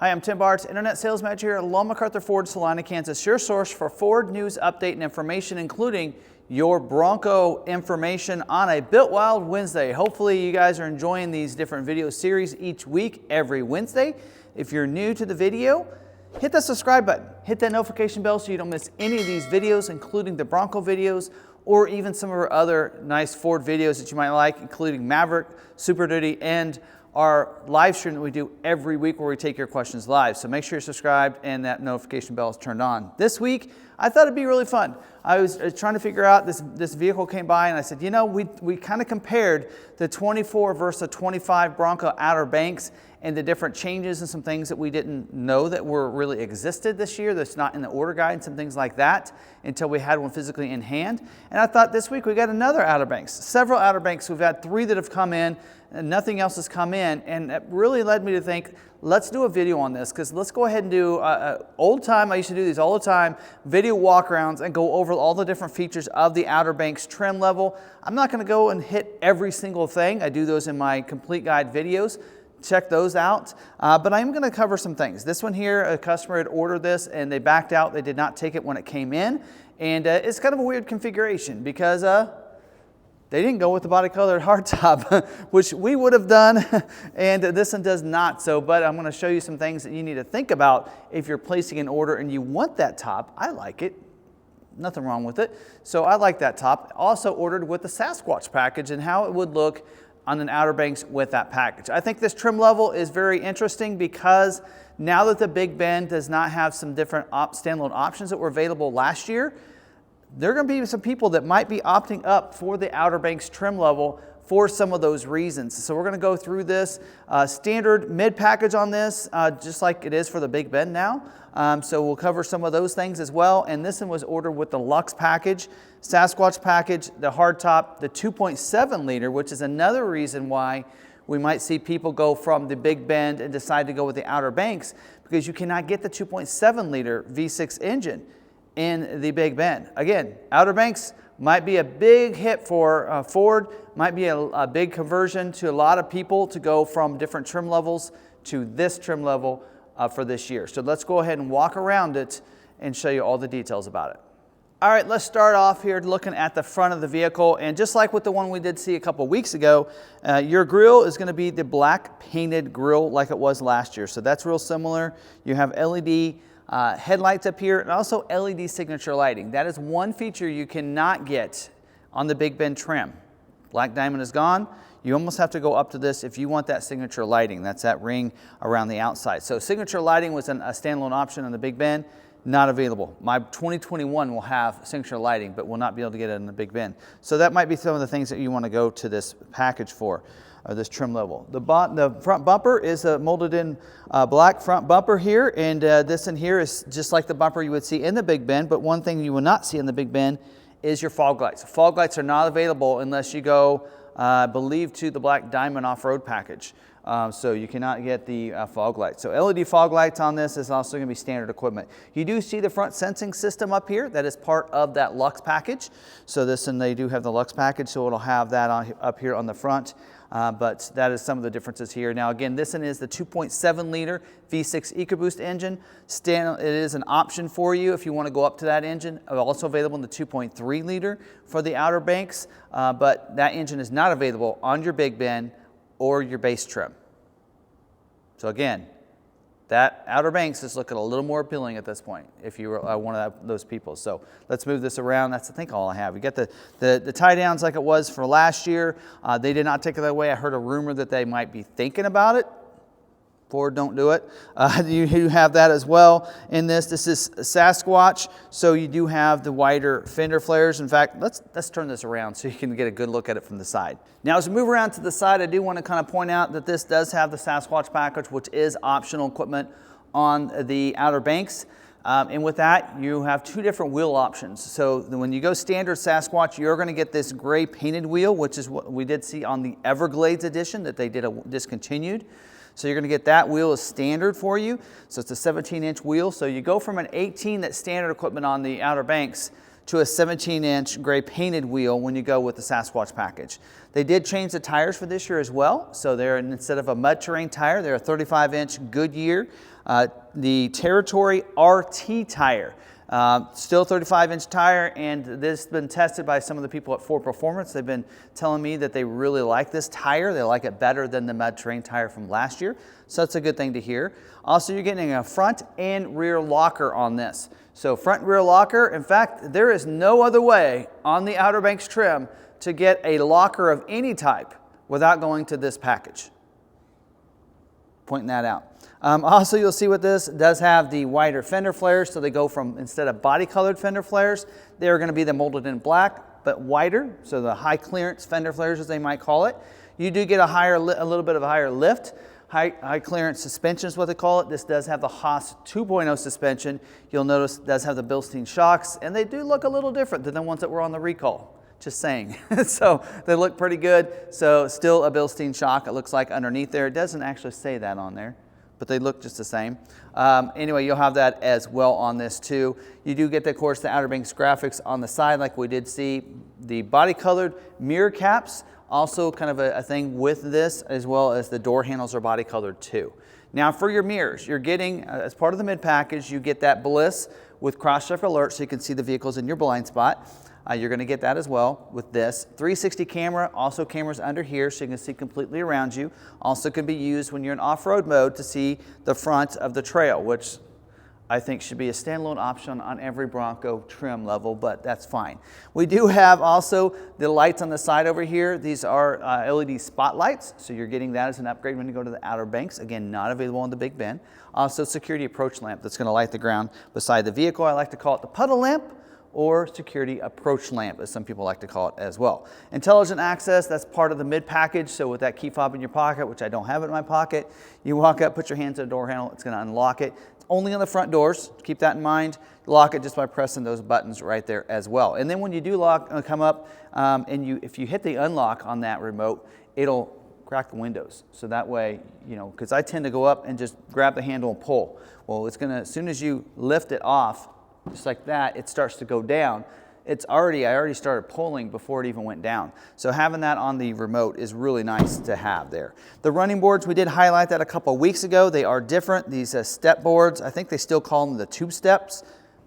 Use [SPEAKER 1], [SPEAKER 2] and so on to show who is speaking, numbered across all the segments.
[SPEAKER 1] Hi, I'm Tim Bartz, Internet Sales Manager here at McArthur Ford, Salina, Kansas. Your source for Ford news, update, and information, including your Bronco information on a Built Wild Wednesday. Hopefully you guys are enjoying these different video series each week, every Wednesday. If you're new to the video, hit the subscribe button. Hit that notification bell so you don't miss any of these videos, including the Bronco videos, or even some of our other nice Ford videos that you might like, including Maverick, Super Duty, and our live stream that we do every week where we take your questions live. So make sure you're subscribed and that notification bell is turned on. This week, I thought it'd be really fun. I was trying to figure out, this vehicle came by and I said, you know, we kind of compared the 24 versus the 25 Bronco Outer Banks and the different changes and some things that we didn't know that were really existed this year that's not in the order guide and some things like that until we had one physically in hand. And I thought this week we got another Outer Banks, several Outer Banks. We've had 3 that have come in and nothing else has come in, and it really led me to think, let's do a video on this, because let's go ahead and do old time. I used to do these all the time, video walkarounds and go over all the different features of the Outer Banks trim level. I'm not going to go and hit every single thing. I do those in my complete guide videos. Check those out, but I'm going to cover some things. This one here, a customer had ordered this and they backed out. They did not take it when it came in, and it's kind of a weird configuration because they didn't go with the body colored hardtop, which we would have done, and this one does not. So, but I'm going to show you some things that you need to think about if you're placing an order and you want that top. I like it. Nothing wrong with it. So I like that top. Also ordered with the Sasquatch package and how it would look on an Outer Banks with that package. I think this trim level is very interesting because now that the Big Bend does not have some different standalone options that were available last year, there are going to be some people that might be opting up for the Outer Banks trim level for some of those reasons. So we're going to go through this standard mid package on this, just like it is for the Big Bend now. So we'll cover some of those things as well. And this one was ordered with the Luxe package, Sasquatch package, the hardtop, the 2.7 liter, which is another reason why we might see people go from the Big Bend and decide to go with the Outer Banks, because you cannot get the 2.7 liter V6 engine in the Big Bend. Again, Outer Banks might be a big hit for Ford, might be a big conversion to a lot of people to go from different trim levels to this trim level for this year. So let's go ahead and walk around it and show you all the details about it. All right, let's start off here looking at the front of the vehicle. And just like with the one we did see a couple weeks ago, your grille is going to be the black painted grille like it was last year. So that's real similar. You have LED headlights up here and also LED signature lighting. That is one feature you cannot get on the Big Bend trim. Black diamond is gone. You almost have to go up to this if you want that signature lighting. That's that ring around the outside. So signature lighting was a standalone option on the Big Bend. Not available. My 2021 will have signature lighting, but will not be able to get it in the Big Bend. So that might be some of the things that you want to go to this package for, this trim level. The front bumper is a molded in black front bumper here, and this in here is just like the bumper you would see in the Big Bend, but one thing you will not see in the Big Bend is your fog lights. Fog lights are not available unless you go, I believe, to the Black Diamond off-road package. So you cannot get the fog lights. So LED fog lights on this is also going to be standard equipment. You do see the front sensing system up here. That is part of that Luxe package. So this, and they do have the Luxe package, so it'll have that up here on the front. But that is some of the differences here. Now again, this one is the 2.7 liter V6 EcoBoost engine. It is an option for you if you want to go up to that engine. Also available in the 2.3 liter for the Outer Banks, but that engine is not available on your Big Bend or your base trim. So again, that Outer Banks is looking a little more appealing at this point if you are one of those people. So let's move this around. That's, I think, all I have. You got the tie downs like it was for last year. They did not take it away. I heard a rumor that they might be thinking about it. Ford, don't do it. You have that as well in this. This is Sasquatch, so you do have the wider fender flares. In fact, let's turn this around so you can get a good look at it from the side. Now, as we move around to the side, I do want to kind of point out that this does have the Sasquatch package, which is optional equipment on the Outer Banks. And with that, you have 2 different wheel options. So when you go standard Sasquatch, you're going to get this gray painted wheel, which is what we did see on the Everglades edition that they discontinued. So you're going to get that wheel as standard for you. So it's a 17-inch wheel. So you go from an 18 that's standard equipment on the Outer Banks to a 17-inch gray painted wheel when you go with the Sasquatch package. They did change the tires for this year as well. So they're, instead of a mud terrain tire, they're a 35-inch Goodyear, the Territory RT tire. Still 35-inch tire, and this has been tested by some of the people at Ford Performance. They've been telling me that they really like this tire. They like it better than the mud terrain tire from last year. So that's a good thing to hear. Also, you're getting a front and rear locker on this. So front and rear locker, in fact, there is no other way on the Outer Banks trim to get a locker of any type without going to this package. Pointing that out. Also, you'll see with this, it does have the wider fender flares, so they go from, instead of body colored fender flares, they're going to be the molded in black, but wider, so the high clearance fender flares as they might call it. You do get a little bit of a higher lift. High clearance suspension is what they call it. This does have the Haas 2.0 suspension. You'll notice it does have the Bilstein shocks, and they do look a little different than the ones that were on the recall. Just saying. So they look pretty good. So still a Bilstein shock, it looks like underneath there. It doesn't actually say that on there, but they look just the same. Anyway, you'll have that as well on this too. You do get, of course, the Outer Banks graphics on the side like we did see. The body colored mirror caps, also kind of a thing with this, as well as the door handles are body colored too. Now for your mirrors, you're getting, as part of the mid package, you get that Bliss with cross-check alert so you can see the vehicles in your blind spot. You're going to get that as well with this. 360 camera, also cameras under here so you can see completely around you. Also can be used when you're in off-road mode to see the front of the trail, which I think should be a standalone option on every Bronco trim level, but that's fine. We do have also the lights on the side over here. These are LED spotlights, so you're getting that as an upgrade when you go to the Outer Banks. Again, not available on the Big Bend. Also, security approach lamp that's going to light the ground beside the vehicle. I like to call it the puddle lamp, or security approach lamp, as some people like to call it as well. Intelligent access, that's part of the mid package. So with that key fob in your pocket, which I don't have it in my pocket, you walk up, put your hands on the door handle, it's going to unlock it. It's only on the front doors, keep that in mind. Lock it just by pressing those buttons right there as well. And then when you do come up, if you hit the unlock on that remote, it'll crack the windows. So that way, because I tend to go up and just grab the handle and pull. Well, it's going to, as soon as you lift it off, just like that, it starts to go down. I already started pulling before it even went down. So having that on the remote is really nice to have there. The running boards, we did highlight that a couple of weeks ago. They are different. These step boards, I think they still call them the tube steps.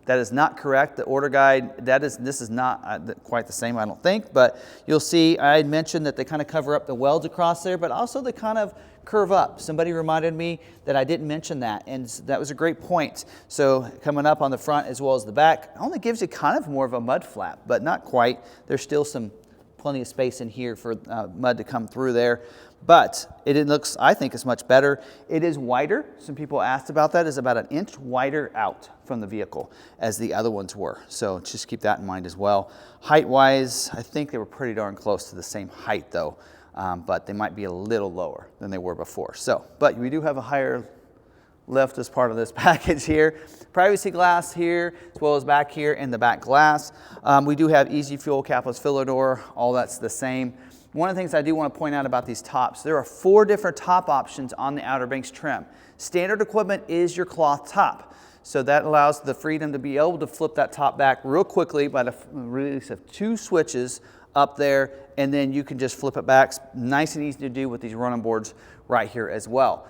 [SPEAKER 1] That is not correct. The order guide, this is not quite the same, I don't think, but you'll see, I had mentioned that they kind of cover up the welds across there, but also they kind of curve up. Somebody reminded me that I didn't mention that, and that was a great point. So coming up on the front as well as the back, only gives you kind of more of a mud flap, but not quite. There's still plenty of space in here for mud to come through there. But it looks, I think, is much better. It is wider. Some people asked about that. It's about 1 inch wider out from the vehicle as the other ones were. So just keep that in mind as well. Height-wise, I think they were pretty darn close to the same height though, but they might be a little lower than they were before. So, but we do have a higher lift as part of this package here. Privacy glass here, as well as back here in the back glass. We do have easy fuel capless filler door. All that's the same. One of the things I do want to point out about these tops, there are 4 different top options on the Outer Banks trim. Standard equipment is your cloth top. So that allows the freedom to be able to flip that top back real quickly by the release of 2 switches up there, and then you can just flip it back. Nice and easy to do with these running boards right here as well.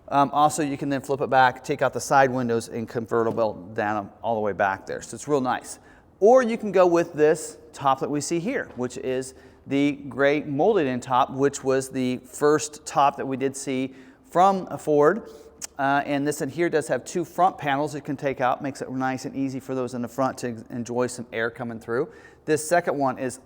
[SPEAKER 1] Also, you can then flip it back, take out the side windows, and convertible down all the way back there. So it's real nice. Or you can go with this top that we see here, which is the gray molded in top, which was the first top that we did see from a Ford. And this in here does have 2 front panels you can take out, makes it nice and easy for those in the front to enjoy some air coming through. This second one is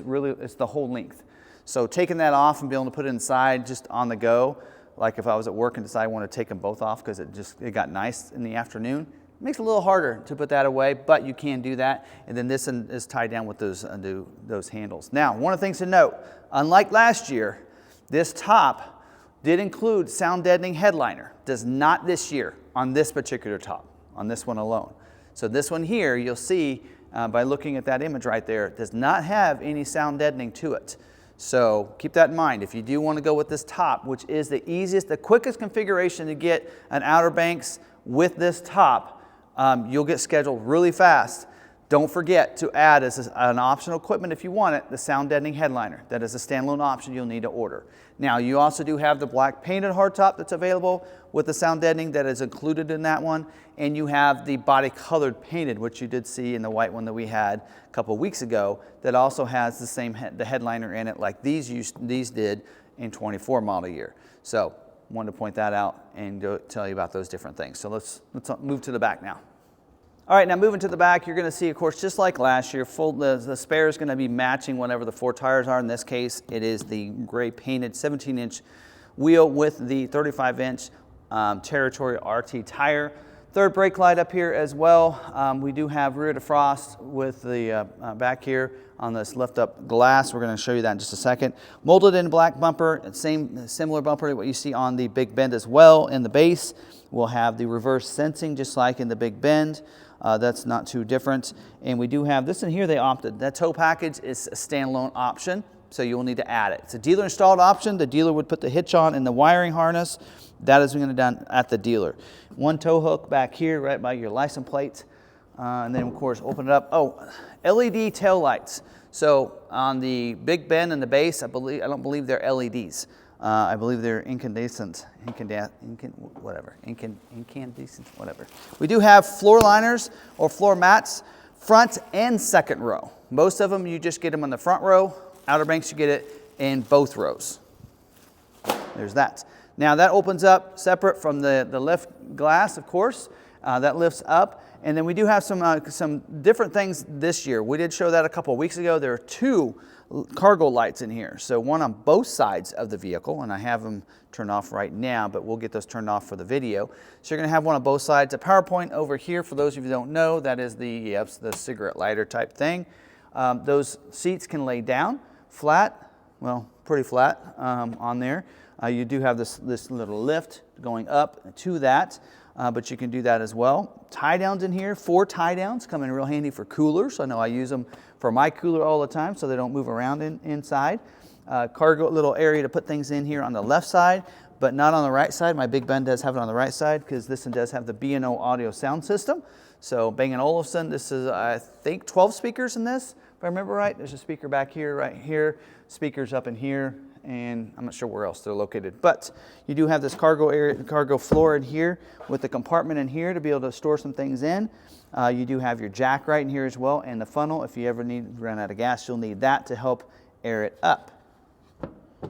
[SPEAKER 1] really the whole length. So taking that off and being able to put it inside just on the go, like if I was at work and decided I want to take them both off because it got nice in the afternoon, it makes it a little harder to put that away, but you can do that. And then this is tied down with those handles. Now, one of the things to note, unlike last year, this top did include sound deadening headliner. Does not this year on this particular top, on this one alone. So this one here, you'll see by looking at that image right there, does not have any sound deadening to it. So keep that in mind. If you do want to go with this top, which is the easiest, the quickest configuration to get an Outer Banks with this top, you'll get scheduled really fast. Don't forget to add as an optional equipment if you want it, the sound deadening headliner. That is a standalone option you'll need to order. Now you also do have the black painted hardtop that's available with the sound deadening that is included in that one. And you have the body colored painted, which you did see in the white one that we had a couple of weeks ago, that also has the same the headliner in it like these did in 24 model year. So wanted to point that out and tell you about those different things. So let's move to the back now. All right, now moving to the back, you're going to see, of course, just like last year, the spare is going to be matching whatever the 4 tires are. In this case, it is the gray painted 17-inch wheel with the 35-inch Territory RT tire. Third brake light up here as well. We do have rear defrost with the back here on this lift-up glass. We're going to show you that in just a second. Molded in black bumper, similar bumper to what you see on the Big Bend as well. In the base, we'll have the reverse sensing just like in the Big Bend. That's not too different. And we do have this in here, they opted. That tow package is a standalone option, so you will need to add it. It's a dealer installed option. The dealer would put the hitch on and the wiring harness. That is going to be done at the dealer. One tow hook back here right by your license plate. And then of course open it up. Oh, LED tail lights. So on the Big Bend and the base, I don't believe they're LEDs. I believe they're incandescent, whatever. We do have floor liners or floor mats, front and second row. Most of them, you just get them on the front row. Outer Banks, you get it in both rows. There's that. Now that opens up separate from the lift glass, of course. That lifts up. And then we do have some different things this year. We did show that a couple of weeks ago. There are 2 cargo lights in here. So one on both sides of the vehicle, and I have them turned off right now, but we'll get those turned off for the video. So you're gonna have one on both sides. A power point over here, for those of you who don't know, that is the cigarette lighter type thing. Those seats can lay down, flat, well, pretty flat on there. You do have this little lift going up to that, but you can do that as well. Tie downs in here, 4 tie downs come in real handy for coolers. I know I use them for my cooler all the time so they don't move around inside. Cargo little area to put things in here on the left side, but not on the right side. My Big Bend does have it on the right side because this one does have the B&O audio sound system. So Bang & Olufsen, this is I think 12 speakers in this, if I remember right. There's a speaker back here, right here, speakers up in here, and I'm not sure where else they're located. But you do have this cargo area, cargo floor in here with the compartment in here to be able to store some things in. You do have your jack right in here as well, and the funnel. If you ever run out of gas, you'll need that to help air it up. I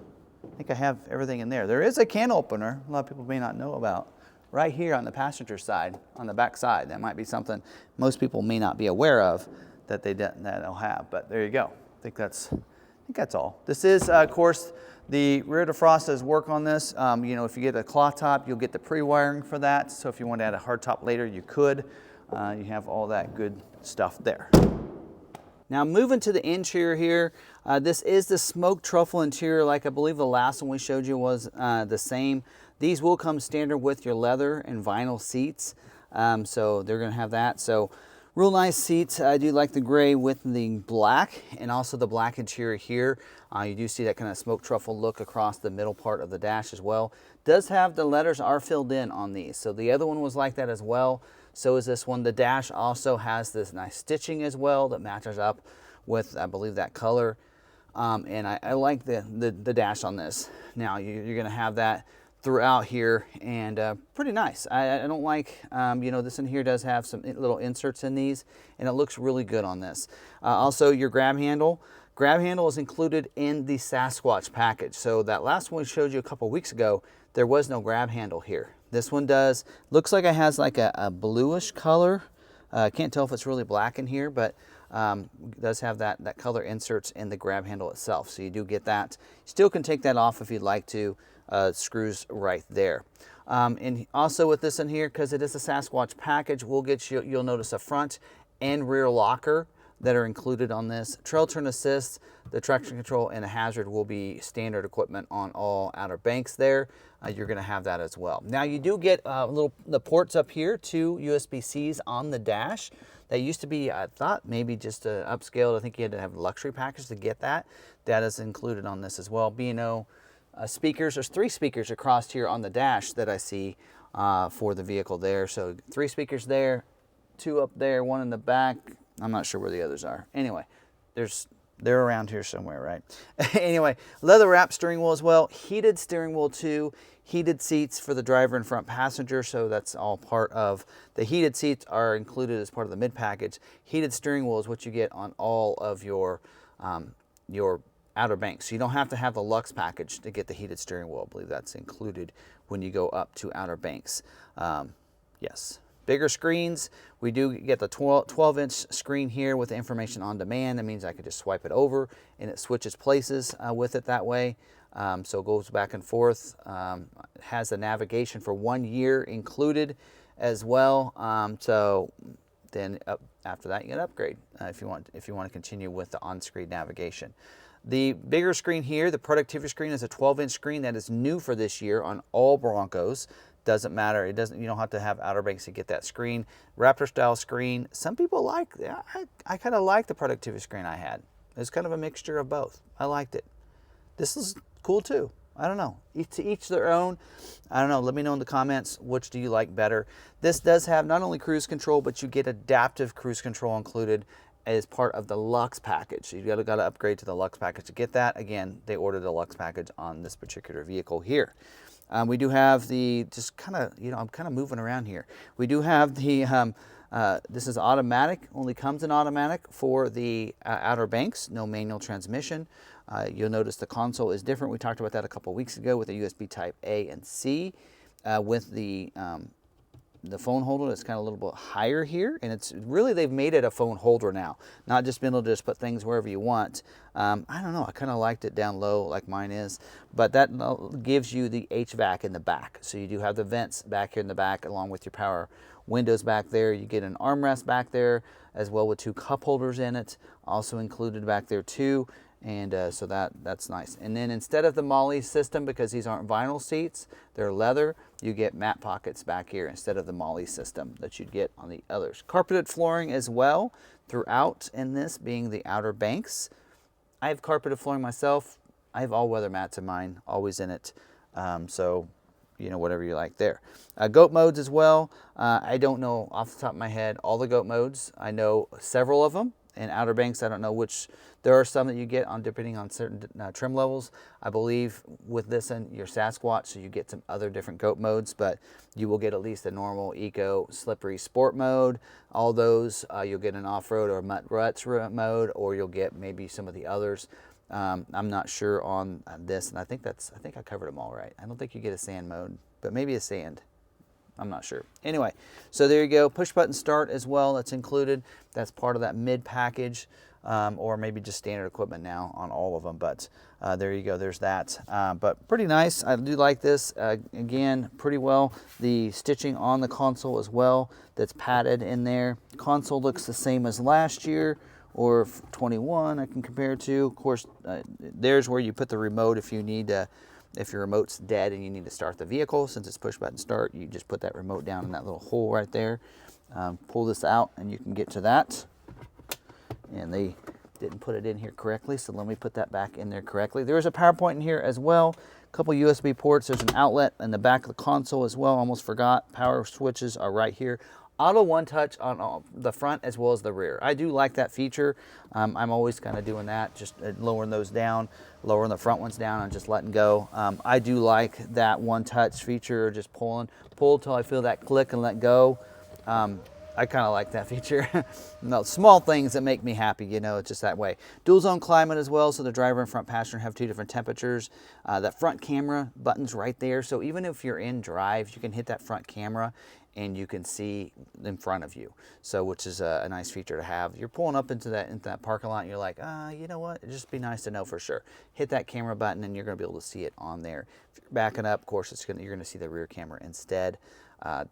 [SPEAKER 1] think I have everything in there. There is a can opener, a lot of people may not know about, right here on the passenger side, on the back side. That might be something most people may not be aware of that they'll have, but there you go. I think that's all. This is, of course, the rear defrost does work on this. You know, if you get a cloth top, you'll get the pre-wiring for that. So if you want to add a hard top later, you could. You have all that good stuff there. Now moving to the interior here, this is the smoked truffle interior, like I believe the last one we showed you was the same. These will come standard with your leather and vinyl seats, so they're going to have that. So real nice seats. I do like the gray with the black and also the black interior here. You do see that kind of smoked truffle look across the middle part of the dash as well. Does have the letters are filled in on these. So the other one was like that as well. So is this one. The dash also has this nice stitching as well that matches up with, I believe, that color. And I like the dash on this. Now you're going to have that throughout here, and pretty nice. I don't like, you know, this in here does have some little inserts in these, and it looks really good on this. Also, your grab handle. Grab handle is included in the Sasquatch package. So that last one we showed you a couple weeks ago, there was no grab handle here. This one does. Looks like it has like a bluish color. Can't tell if it's really black in here, but does have that color inserts in the grab handle itself. So you do get that. Still can take that off if you'd like to. Screws right there. And also with this in here, because it is a Sasquatch package, we'll get you, you'll notice a front and rear locker that are included on this. Trail turn assist, the traction control, and a hazard will be standard equipment on all Outer Banks there. You're going to have that as well. Now you do get the ports up here, 2 USB-Cs on the dash. That used to be, I thought, maybe just upscaled. I think you had to have a luxury package to get that. That is included on this as well. B&O speakers, there's 3 speakers across here on the dash that I see for the vehicle there. So 3 speakers there, 2 up there, 1 in the back, I'm not sure where the others are. Anyway, they're around here somewhere, right? Anyway, leather wrap steering wheel as well. Heated steering wheel too. Heated seats for the driver and front passenger, so that's all part of the heated seats are included as part of the mid package. Heated steering wheel is what you get on all of your Outer Banks. So you don't have to have the Luxe package to get the heated steering wheel. I believe that's included when you go up to Outer Banks. Yes. Bigger screens. We do get the 12-inch screen here with the information on demand. That means I could just swipe it over and it switches places with it that way. So it goes back and forth. It has the navigation for 1 year included as well. So then after that, you get an upgrade if you want to continue with the on-screen navigation. The bigger screen here, the productivity screen, is a 12-inch screen that is new for this year on all Broncos. Doesn't matter. You don't have to have Outer Banks to get that screen. Raptor style screen. Some people like. I kind of like the productivity screen I had. It's kind of a mixture of both. I liked it. This is cool too. I don't know. To each their own. I don't know. Let me know in the comments which do you like better. This does have not only cruise control, but you get adaptive cruise control included as part of the Luxe package. So you've got to upgrade to the Luxe package to get that. Again, they ordered the Luxe package on this particular vehicle here. We do have the, just kind of, I'm kind of moving around here. We do have the, this is automatic, only comes in automatic for the Outer Banks, no manual transmission. You'll notice the console is different. We talked about that a couple weeks ago with the USB type A and C. With the phone holder, it's kind of a little bit higher here, and it's really, they've made it a phone holder now, not just being able to just put things wherever you want. I don't know, I kind of liked it down low like mine is, but that gives you the HVAC in the back. So you do have the vents back here in the back along with your power windows back there. You get an armrest back there as well with 2 cup holders in it, also included back there too. And so that's nice. And then instead of the MOLLE system, because these aren't vinyl seats, they're leather, you get mat pockets back here instead of the MOLLE system that you'd get on the others. Carpeted flooring as well throughout in this, being the Outer Banks. I have carpeted flooring myself. I have all-weather mats in mine, always in it. So, whatever you like there. Goat modes as well. I don't know off the top of my head all the goat modes. I know several of them. In Outer Banks, I don't know which. There are some that you get on depending on certain trim levels. I believe with this and your Sasquatch, so you get some other different goat modes, but you will get at least a normal, eco, slippery, sport mode. All those, you'll get an off-road or mutt ruts mode, or you'll get maybe some of the others. I'm not sure on this, and I think I covered them all right. I don't think you get a sand mode, but maybe a sand. I'm not sure. Anyway, so there you go. Push button start as well. That's included. That's part of that mid package, or maybe just standard equipment now on all of them. But there you go. There's that. But pretty nice. I do like this. Again, pretty well. The stitching on the console as well. That's padded in there. Console looks the same as last year or 21. I can compare to. Of course, there's where you put the remote if you need to. If your remote's dead and you need to start the vehicle, since it's push button start, you just put that remote down in that little hole right there. Pull this out and you can get to that. And they didn't put it in here correctly, so let me put that back in there correctly. There is a power point in here as well. A couple USB ports. There's an outlet in the back of the console as well. Almost forgot. Power switches are right here. Auto one touch on the front as well as the rear. I do like that feature. I'm always kind of doing that, just lowering those down, lowering the front ones down and just letting go. I do like that one touch feature, just pull till I feel that click and let go. I kind of like that feature. No, small things that make me happy, it's just that way. Dual zone climate as well, so the driver and front passenger have 2 different temperatures. That front camera button's right there, so even if you're in drive, you can hit that front camera and you can see in front of you. So, which is a nice feature to have. You're pulling up into that parking lot and you're like, you know what? It'd just be nice to know for sure. Hit that camera button and you're gonna be able to see it on there. If you're backing up, of course, you're gonna see the rear camera instead.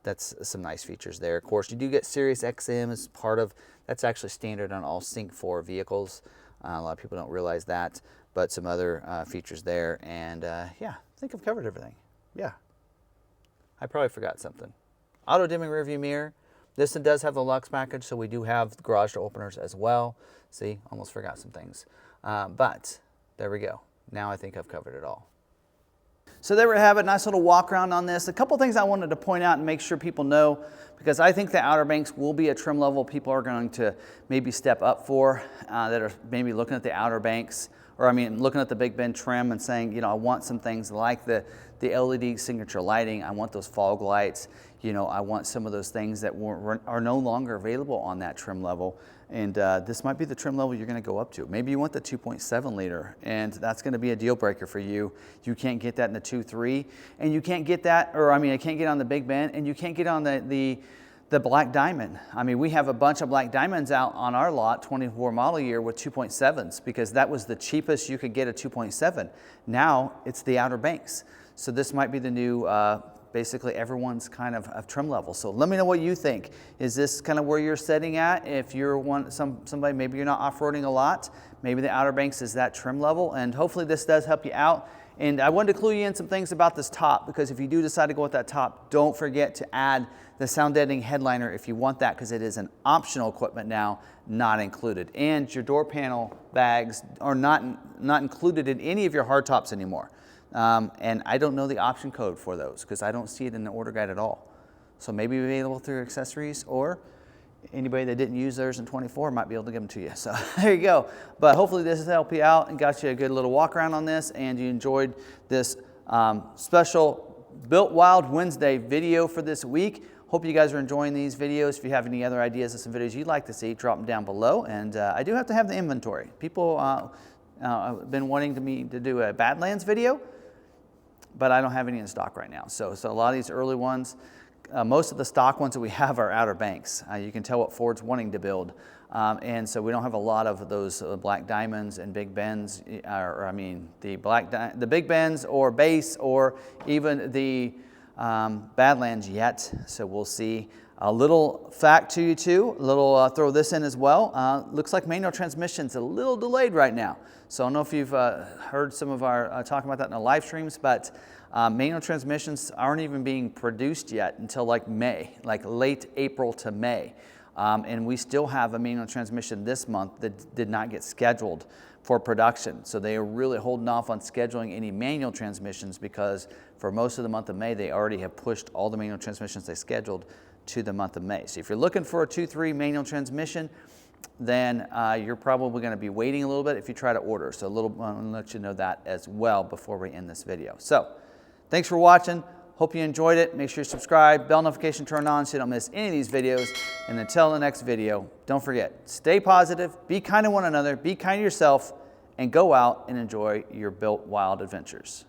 [SPEAKER 1] That's some nice features there. Of course, you do get Sirius XM as part of, that's actually standard on all Sync 4 vehicles. A lot of people don't realize that, but some other features there. And yeah, I think I've covered everything. Yeah, I probably forgot something. Auto dimming rearview mirror. This one does have the Luxe package, so we do have garage door openers as well. See, almost forgot some things. But there we go. Now I think I've covered it all. So there we have it, nice little walk around on this. A couple things I wanted to point out and make sure people know, because I think the Outer Banks will be a trim level people are going to maybe step up for, that are maybe looking at the Outer Banks, or I mean looking at the Big Bend trim and saying, you know, I want some things like the LED signature lighting, I want those fog lights, you know, I want some of those things that are no longer available on that trim level. And this might be the trim level you're going to go up to. Maybe you want the 2.7 liter, and that's going to be a deal breaker for you. You can't get that in the 2.3, and you can't get that, or I mean, I can't get on the Big Bend, and you can't get on the Black Diamond. I mean, we have a bunch of Black Diamonds out on our lot, 24 model year with 2.7s, because that was the cheapest you could get a 2.7. Now it's the Outer Banks. So this might be the new, basically everyone's kind of trim level. So let me know what you think. Is this kind of where you're setting at? If you're somebody, maybe you're not off-roading a lot, maybe the Outer Banks is that trim level, and hopefully this does help you out. And I wanted to clue you in some things about this top, because if you do decide to go with that top, don't forget to add the sound deadening headliner if you want that, because it is an optional equipment now, not included. And your door panel bags are not included in any of your hardtops anymore. And I don't know the option code for those because I don't see it in the order guide at all. So maybe available through accessories, or anybody that didn't use theirs in 24 might be able to give them to you. So there you go. But hopefully this has helped you out and got you a good little walk around on this, and you enjoyed this special Built Wild Wednesday video for this week. Hope you guys are enjoying these videos. If you have any other ideas of some videos you'd like to see, drop them down below. And I do have to have the inventory. People have been wanting me to do a Badlands video, but I don't have any in stock right now. So a lot of these early ones, most of the stock ones that we have are Outer Banks. You can tell what Ford's wanting to build. And so we don't have a lot of those Black Diamonds and Big Bends, or I mean the Big Bends or base, or even the Badlands yet. So we'll see. A little fact to you too, throw this in as well. Looks like manual transmission's a little delayed right now. So I don't know if you've heard some of our talking about that in the live streams, but manual transmissions aren't even being produced yet until like May, like late April to May. And we still have a manual transmission this month that did not get scheduled for production. So they are really holding off on scheduling any manual transmissions, because for most of the month of May, they already have pushed all the manual transmissions they scheduled to the month of May. So if you're looking for a 2.3 manual transmission, then you're probably going to be waiting a little bit if you try to order. So I'll let you know that as well before we end this video. So thanks for watching. Hope you enjoyed it. Make sure you subscribe, bell notification turned on so you don't miss any of these videos. And until the next video, don't forget, stay positive, be kind to one another, be kind to yourself, and go out and enjoy your Built Wild adventures.